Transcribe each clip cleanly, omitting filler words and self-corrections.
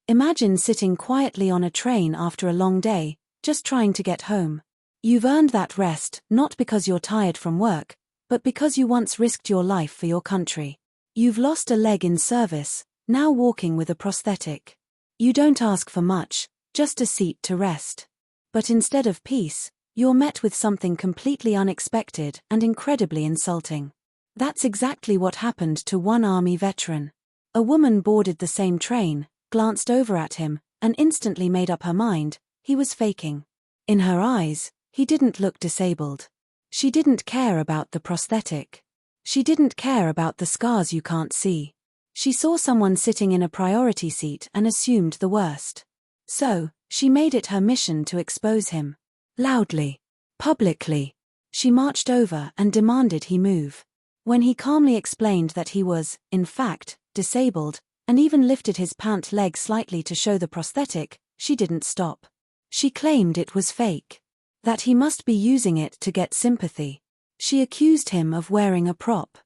Imagine sitting quietly on a train after a long day, just trying to get home. You've earned that rest, not because you're tired from work, but because you once risked your life for your country. You've lost a leg in service, now walking with a prosthetic. You don't ask for much, just a seat to rest. But instead of peace, you're met with something completely unexpected and incredibly insulting. That's exactly what happened to one Army veteran. A woman boarded the same train, glanced over at him, and instantly made up her mind, he was faking. In her eyes, he didn't look disabled. She didn't care about the prosthetic. She didn't care about the scars you can't see. She saw someone sitting in a priority seat and assumed the worst. So, she made it her mission to expose him. Loudly. Publicly. She marched over and demanded he move. When he calmly explained that he was, in fact, disabled, and even lifted his pant leg slightly to show the prosthetic, she didn't stop. She claimed it was fake. That he must be using it to get sympathy. She accused him of wearing a prop.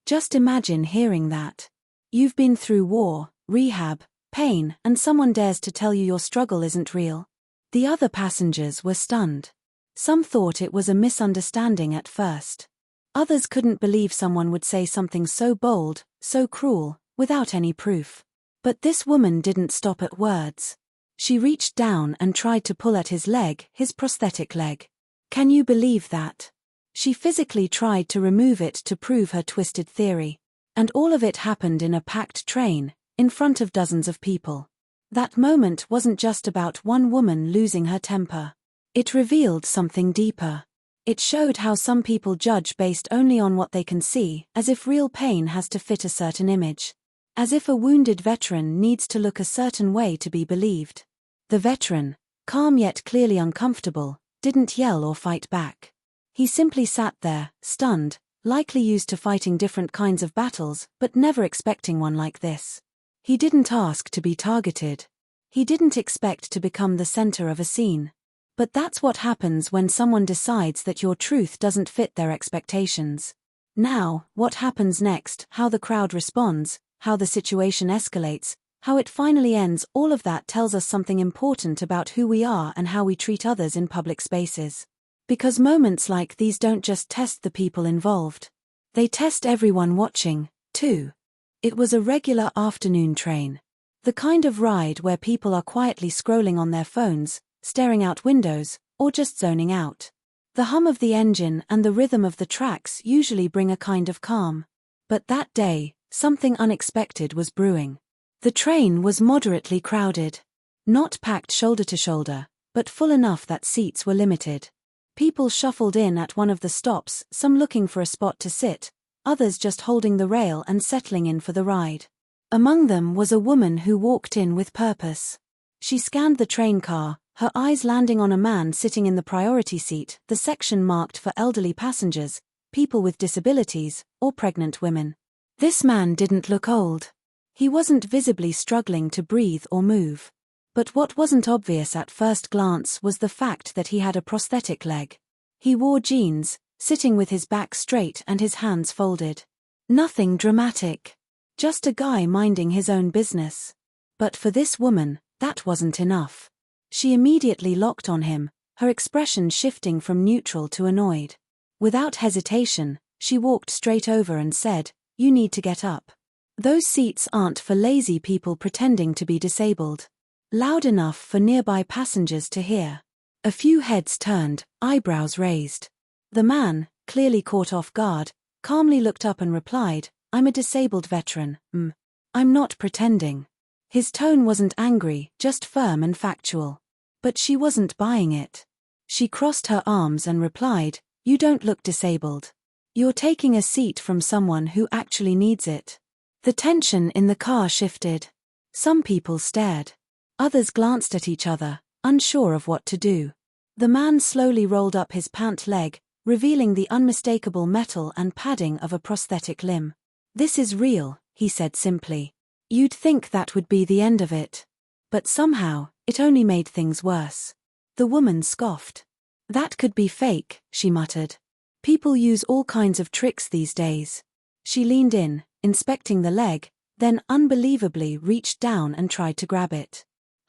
Just imagine hearing that. You've been through war, rehab, pain, and someone dares to tell you your struggle isn't real. The other passengers were stunned. Some thought it was a misunderstanding at first. Others couldn't believe someone would say something so bold, so cruel, without any proof. But this woman didn't stop at words. She reached down and tried to pull at his leg, his prosthetic leg. Can you believe that? She physically tried to remove it to prove her twisted theory. And all of it happened in a packed train, in front of dozens of people. That moment wasn't just about one woman losing her temper. It revealed something deeper. It showed how some people judge based only on what they can see, as if real pain has to fit a certain image. As if a wounded veteran needs to look a certain way to be believed. The veteran, calm yet clearly uncomfortable, didn't yell or fight back. He simply sat there, stunned, likely used to fighting different kinds of battles, but never expecting one like this. He didn't ask to be targeted. He didn't expect to become the center of a scene. But that's what happens when someone decides that your truth doesn't fit their expectations. Now, what happens next, how the crowd responds, how the situation escalates, how it finally ends, all of that tells us something important about who we are and how we treat others in public spaces. Because moments like these don't just test the people involved. They test everyone watching, too. It was a regular afternoon train. The kind of ride where people are quietly scrolling on their phones, staring out windows, or just zoning out. The hum of the engine and the rhythm of the tracks usually bring a kind of calm. But that day, something unexpected was brewing. The train was moderately crowded. Not packed shoulder to shoulder, but full enough that seats were limited. People shuffled in at one of the stops, some looking for a spot to sit, others just holding the rail and settling in for the ride. Among them was a woman who walked in with purpose. She scanned the train car, her eyes landing on a man sitting in the priority seat, the section marked for elderly passengers, people with disabilities, or pregnant women. This man didn't look old. He wasn't visibly struggling to breathe or move. But what wasn't obvious at first glance was the fact that he had a prosthetic leg. He wore jeans, sitting with his back straight and his hands folded. Nothing dramatic. Just a guy minding his own business. But for this woman, that wasn't enough. She immediately locked on him, her expression shifting from neutral to annoyed. Without hesitation, she walked straight over and said, "You need to get up. Those seats aren't for lazy people pretending to be disabled." Loud enough for nearby passengers to hear. A few heads turned, eyebrows raised. The man, clearly caught off guard, calmly looked up and replied, "I'm a disabled veteran, I'm not pretending." His tone wasn't angry, just firm and factual. But she wasn't buying it. She crossed her arms and replied, "You don't look disabled. You're taking a seat from someone who actually needs it." The tension in the car shifted. Some people stared. Others glanced at each other, unsure of what to do. The man slowly rolled up his pant leg, revealing the unmistakable metal and padding of a prosthetic limb. "This is real," he said simply. "You'd think that would be the end of it. But somehow, it only made things worse." The woman scoffed. "That could be fake," she muttered. "People use all kinds of tricks these days." She leaned in, inspecting the leg, then unbelievably reached down and tried to grab it.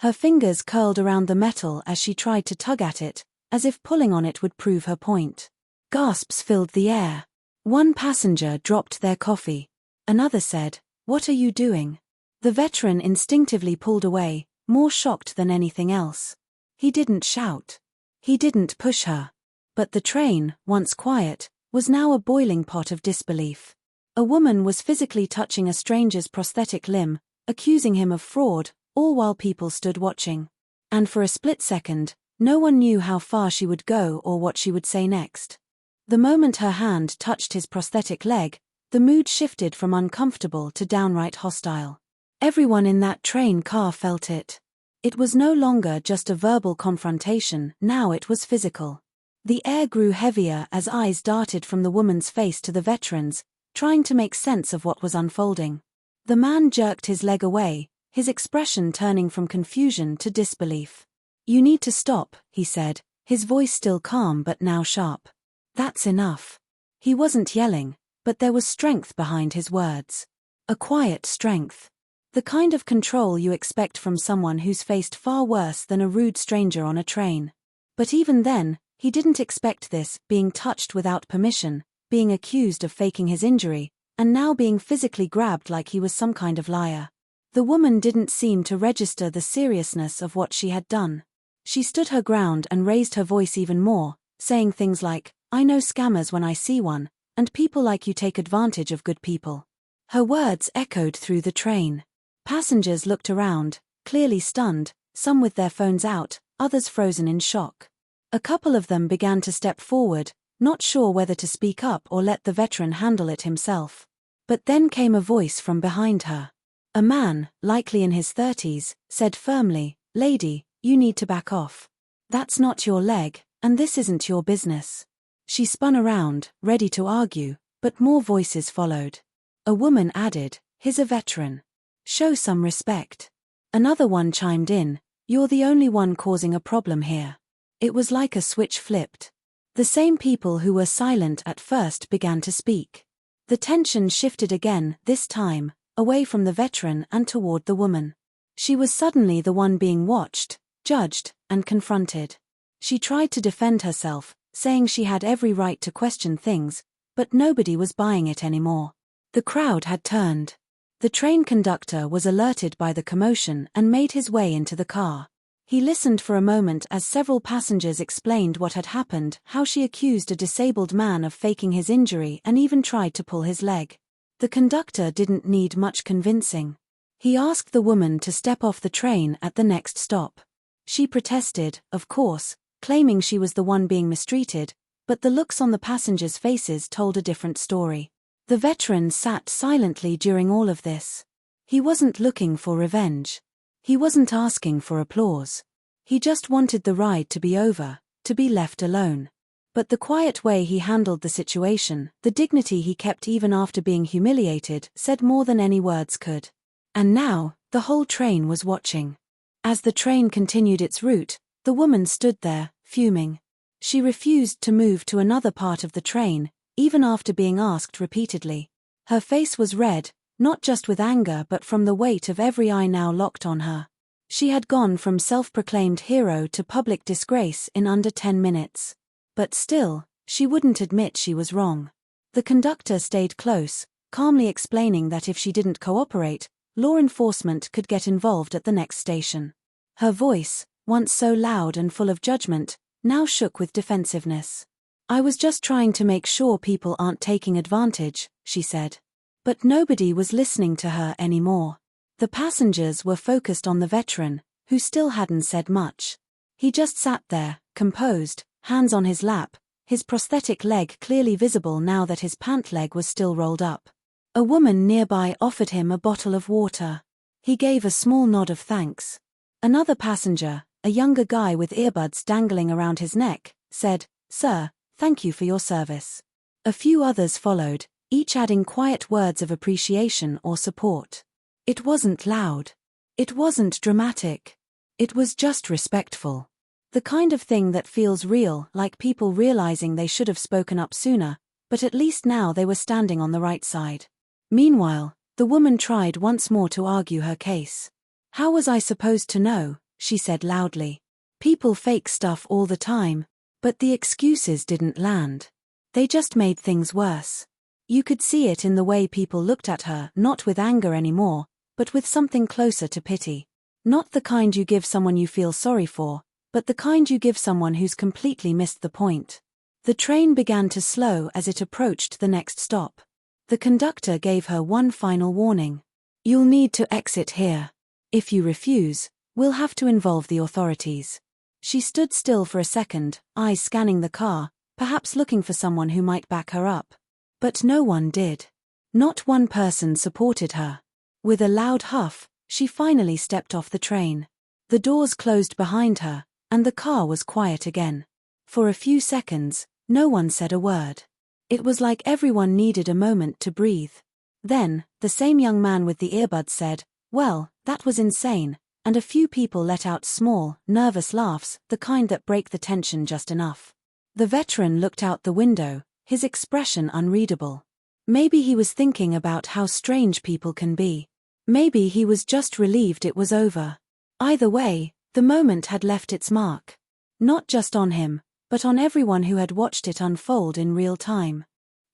Her fingers curled around the metal as she tried to tug at it, as if pulling on it would prove her point. Gasps filled the air. One passenger dropped their coffee. Another said, "What are you doing?" The veteran instinctively pulled away, more shocked than anything else. He didn't shout. He didn't push her. But the train, once quiet, was now a boiling pot of disbelief. A woman was physically touching a stranger's prosthetic limb, accusing him of fraud, all while people stood watching. And for a split second, no one knew how far she would go or what she would say next. The moment her hand touched his prosthetic leg, the mood shifted from uncomfortable to downright hostile. Everyone in that train car felt it. It was no longer just a verbal confrontation, now it was physical. The air grew heavier as eyes darted from the woman's face to the veteran's, trying to make sense of what was unfolding. The man jerked his leg away, his expression turning from confusion to disbelief. "You need to stop," he said, his voice still calm but now sharp. "That's enough." He wasn't yelling, but there was strength behind his words. A quiet strength. The kind of control you expect from someone who's faced far worse than a rude stranger on a train. But even then, he didn't expect this, being touched without permission, being accused of faking his injury, and now being physically grabbed like he was some kind of liar. The woman didn't seem to register the seriousness of what she had done. She stood her ground and raised her voice even more, saying things like, "I know scammers when I see one, and people like you take advantage of good people." Her words echoed through the train. Passengers looked around, clearly stunned, some with their phones out, others frozen in shock. A couple of them began to step forward, not sure whether to speak up or let the veteran handle it himself. But then came a voice from behind her. A man, likely in his 30s, said firmly, "Lady, you need to back off. That's not your leg, and this isn't your business." She spun around, ready to argue, but more voices followed. A woman added, "He's a veteran. Show some respect." Another one chimed in, "You're the only one causing a problem here." It was like a switch flipped. The same people who were silent at first began to speak. The tension shifted again, this time, away from the veteran and toward the woman. She was suddenly the one being watched, judged, and confronted. She tried to defend herself, saying she had every right to question things, but nobody was buying it anymore. The crowd had turned. The train conductor was alerted by the commotion and made his way into the car. He listened for a moment as several passengers explained what had happened, how she accused a disabled man of faking his injury and even tried to pull his leg. The conductor didn't need much convincing. He asked the woman to step off the train at the next stop. She protested, of course, claiming she was the one being mistreated, but the looks on the passengers' faces told a different story. The veteran sat silently during all of this. He wasn't looking for revenge. He wasn't asking for applause. He just wanted the ride to be over, to be left alone. But the quiet way he handled the situation, the dignity he kept even after being humiliated, said more than any words could. And now, the whole train was watching. As the train continued its route, the woman stood there, fuming. She refused to move to another part of the train, even after being asked repeatedly. Her face was red, not just with anger but from the weight of every eye now locked on her. She had gone from self-proclaimed hero to public disgrace in under 10 minutes. But still, she wouldn't admit she was wrong. The conductor stayed close, calmly explaining that if she didn't cooperate, law enforcement could get involved at the next station. Her voice, once so loud and full of judgment, now shook with defensiveness. "I was just trying to make sure people aren't taking advantage," she said. But nobody was listening to her anymore. The passengers were focused on the veteran, who still hadn't said much. He just sat there, composed, hands on his lap, his prosthetic leg clearly visible now that his pant leg was still rolled up. A woman nearby offered him a bottle of water. He gave a small nod of thanks. Another passenger, a younger guy with earbuds dangling around his neck, said, "Sir, thank you for your service." A few others followed, each adding quiet words of appreciation or support. It wasn't loud. It wasn't dramatic. It was just respectful. The kind of thing that feels real, like people realizing they should have spoken up sooner, but at least now they were standing on the right side. Meanwhile, the woman tried once more to argue her case. "How was I supposed to know?" she said loudly. People fake stuff all the time, but the excuses didn't land. They just made things worse. You could see it in the way people looked at her, not with anger anymore, but with something closer to pity. Not the kind you give someone you feel sorry for, but the kind you give someone who's completely missed the point. The train began to slow as it approached the next stop. The conductor gave her one final warning. You'll need to exit here. If you refuse, we'll have to involve the authorities. She stood still for a second, eyes scanning the car, perhaps looking for someone who might back her up. But no one did. Not one person supported her. With a loud huff, she finally stepped off the train. The doors closed behind her, and the car was quiet again. For a few seconds, no one said a word. It was like everyone needed a moment to breathe. Then, the same young man with the earbuds said, "Well, that was insane," and a few people let out small, nervous laughs, the kind that break the tension just enough. The veteran looked out the window, his expression unreadable. Maybe he was thinking about how strange people can be. Maybe he was just relieved it was over. Either way, the moment had left its mark. Not just on him, but on everyone who had watched it unfold in real time.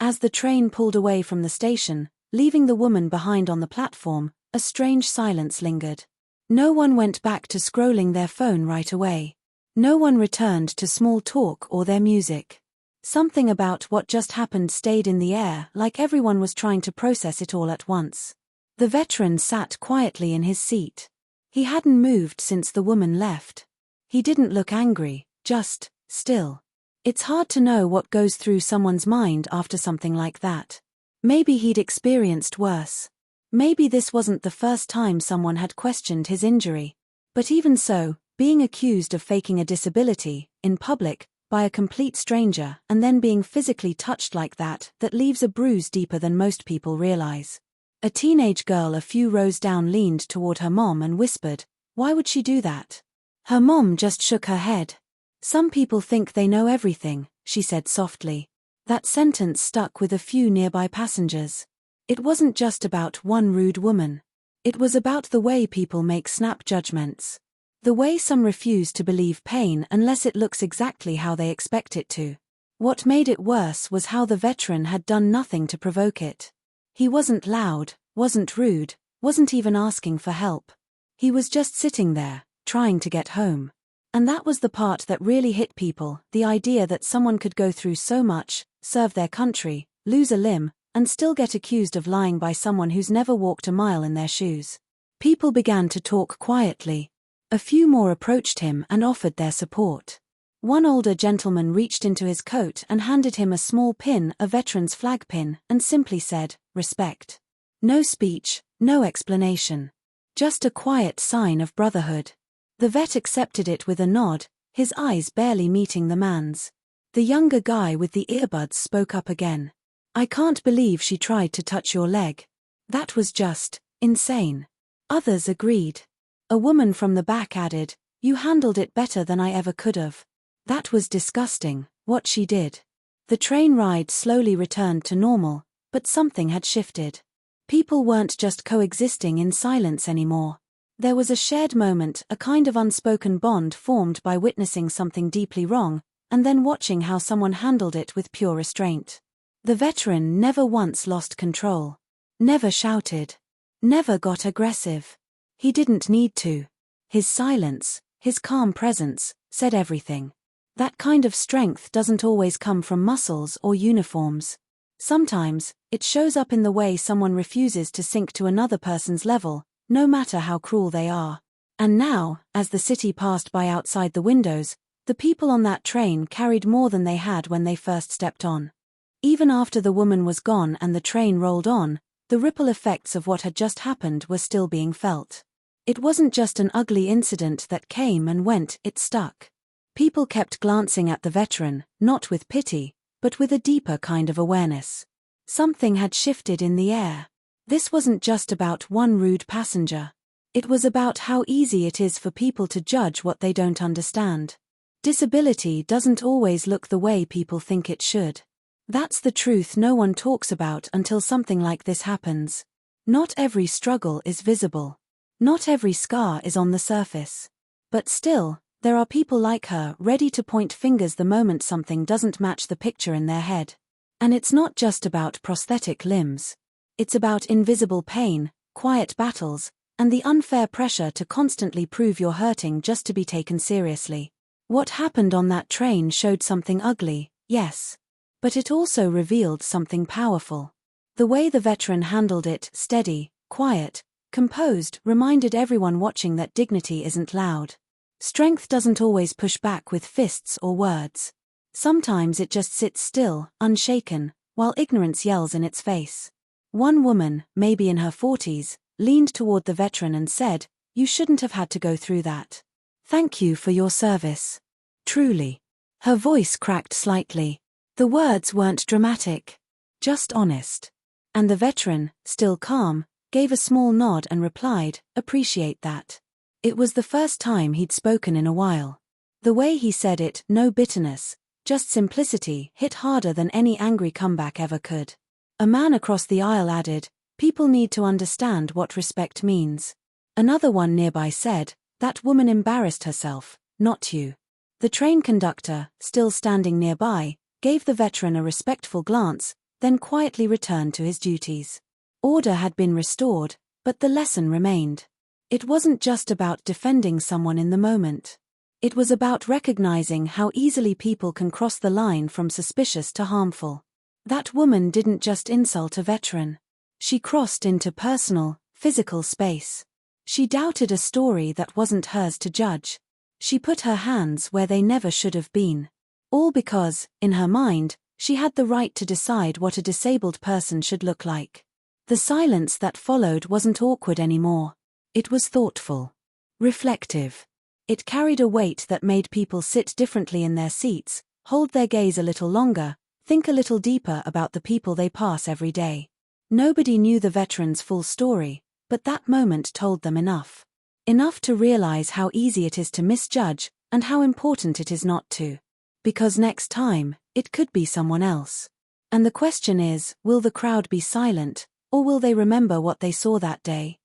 As the train pulled away from the station, leaving the woman behind on the platform, a strange silence lingered. No one went back to scrolling their phone right away. No one returned to small talk or their music. Something about what just happened stayed in the air, like everyone was trying to process it all at once. The veteran sat quietly in his seat. He hadn't moved since the woman left. He didn't look angry, just still. It's hard to know what goes through someone's mind after something like that. Maybe he'd experienced worse. Maybe this wasn't the first time someone had questioned his injury. But even so, being accused of faking a disability, in public, by a complete stranger, and then being physically touched like that leaves a bruise deeper than most people realize. A teenage girl a few rows down leaned toward her mom and whispered, "Why would she do that?" Her mom just shook her head. "Some people think they know everything," she said softly. That sentence stuck with a few nearby passengers. It wasn't just about one rude woman. It was about the way people make snap judgments. The way some refuse to believe pain unless it looks exactly how they expect it to. What made it worse was how the veteran had done nothing to provoke it. He wasn't loud, wasn't rude, wasn't even asking for help. He was just sitting there, trying to get home. And that was the part that really hit people, the idea that someone could go through so much, serve their country, lose a limb, and still get accused of lying by someone who's never walked a mile in their shoes. People began to talk quietly. A few more approached him and offered their support. One older gentleman reached into his coat and handed him a small pin, a veteran's flag pin, and simply said, "Respect." No speech, no explanation. Just a quiet sign of brotherhood. The vet accepted it with a nod, his eyes barely meeting the man's. The younger guy with the earbuds spoke up again. "I can't believe she tried to touch your leg. That was just insane." Others agreed. A woman from the back added, "You handled it better than I ever could have. That was disgusting, what she did." The train ride slowly returned to normal, but something had shifted. People weren't just coexisting in silence anymore. There was a shared moment, a kind of unspoken bond formed by witnessing something deeply wrong, and then watching how someone handled it with pure restraint. The veteran never once lost control. Never shouted. Never got aggressive. He didn't need to. His silence, his calm presence, said everything. That kind of strength doesn't always come from muscles or uniforms. Sometimes, it shows up in the way someone refuses to sink to another person's level, no matter how cruel they are. And now, as the city passed by outside the windows, the people on that train carried more than they had when they first stepped on. Even after the woman was gone and the train rolled on, the ripple effects of what had just happened were still being felt. It wasn't just an ugly incident that came and went, it stuck. People kept glancing at the veteran, not with pity, but with a deeper kind of awareness. Something had shifted in the air. This wasn't just about one rude passenger. It was about how easy it is for people to judge what they don't understand. Disability doesn't always look the way people think it should. That's the truth no one talks about until something like this happens. Not every struggle is visible. Not every scar is on the surface. But still, there are people like her ready to point fingers the moment something doesn't match the picture in their head. And it's not just about prosthetic limbs. It's about invisible pain, quiet battles, and the unfair pressure to constantly prove you're hurting just to be taken seriously. What happened on that train showed something ugly, yes. But it also revealed something powerful. The way the veteran handled it, steady, quiet, composed, reminded everyone watching that dignity isn't loud. Strength doesn't always push back with fists or words. Sometimes it just sits still, unshaken, while ignorance yells in its face. One woman, maybe in her 40s, leaned toward the veteran and said, "You shouldn't have had to go through that. Thank you for your service. Truly." Her voice cracked slightly. The words weren't dramatic, just honest. And the veteran, still calm, gave a small nod and replied, "Appreciate that." It was the first time he'd spoken in a while. The way he said it, no bitterness, just simplicity, hit harder than any angry comeback ever could. A man across the aisle added, "People need to understand what respect means." Another one nearby said, "That woman embarrassed herself, not you." The train conductor, still standing nearby, gave the veteran a respectful glance, then quietly returned to his duties. Order had been restored, but the lesson remained. It wasn't just about defending someone in the moment. It was about recognizing how easily people can cross the line from suspicious to harmful. That woman didn't just insult a veteran. She crossed into personal, physical space. She doubted a story that wasn't hers to judge. She put her hands where they never should have been. All because, in her mind, she had the right to decide what a disabled person should look like. The silence that followed wasn't awkward anymore. It was thoughtful. Reflective. It carried a weight that made people sit differently in their seats, hold their gaze a little longer, think a little deeper about the people they pass every day. Nobody knew the veteran's full story, but that moment told them enough. Enough to realize how easy it is to misjudge, and how important it is not to. Because next time, it could be someone else. And the question is, will the crowd be silent, or will they remember what they saw that day?